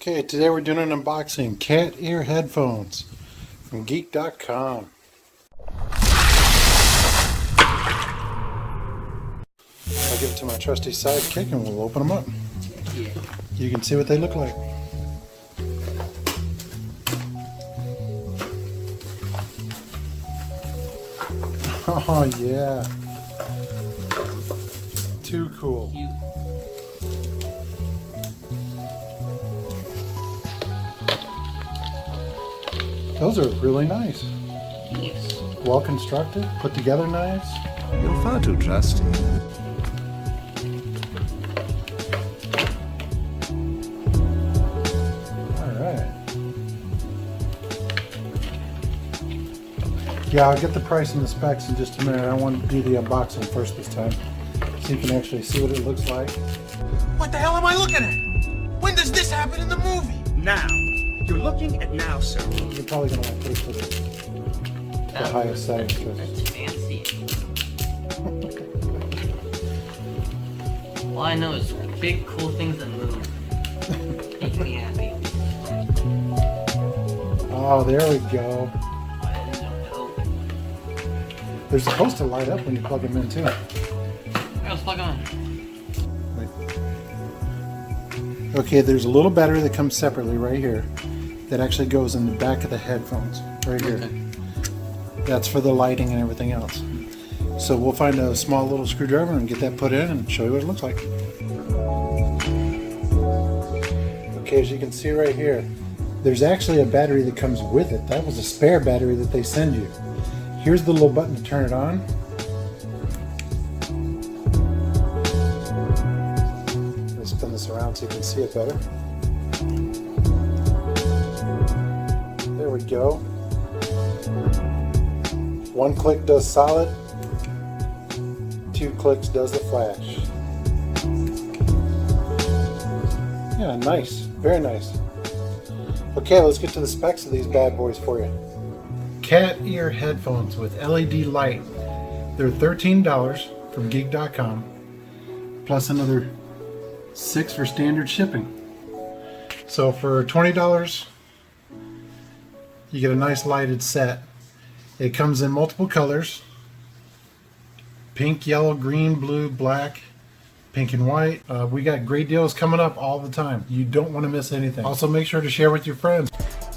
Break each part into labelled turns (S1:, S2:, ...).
S1: Okay, today we're doing an unboxing. Cat ear headphones from geek.com. I'll give it to my trusty sidekick and we'll open them up.
S2: Yeah.
S1: You can see what they look like. Oh yeah. Too cool.
S2: Cute.
S1: Those are really nice.
S2: Yes.
S1: Well constructed, put together nice.
S3: You're far too trusty.
S1: Alright. Yeah, I'll get the price and the specs in just a minute. I want to do the unboxing first this time, so you can actually see what it looks like.
S4: What the hell am I looking at? When does this happen in the movie?
S5: Now. You're looking at now, sir.
S1: You're probably going to want to put it to the highest settings.
S2: That's fancy. All I know is big, cool things that move. Make me happy.
S1: Oh, there we go.
S2: I didn't know.
S1: They're supposed to light up when you plug them in too.
S2: Let's plug them in.
S1: Okay, there's a little battery that comes separately right here that actually goes in the back of the headphones right here.
S2: Okay.
S1: That's for the lighting and everything else. So we'll find a small little screwdriver and get that put in and show you what it looks like. Okay, as you can see right here, there's actually a battery that comes with it. That was a spare battery that they send you. Here's the little button to turn it on. Let's spin this around so you can see it better. There we go. One click does solid, 2 clicks does the flash. Yeah, nice, very nice. Okay, let's get to the specs of these bad boys for you. Cat ear headphones with LED light. They're $13 from geek.com, plus another $6 for standard shipping. So for $20, you get a nice lighted set. It comes in multiple colors: pink, yellow, green, blue, black, pink and white. We got great deals coming up all the time. You don't want to miss anything. Also, make sure to share with your friends.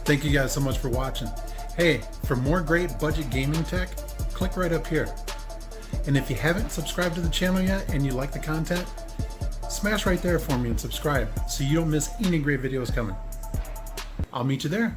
S1: Thank you guys so much for watching. Hey, for more great budget gaming tech, click right up here. And if you haven't subscribed to the channel yet and you like the content, smash right there for me and subscribe so you don't miss any great videos coming. I'll meet you there.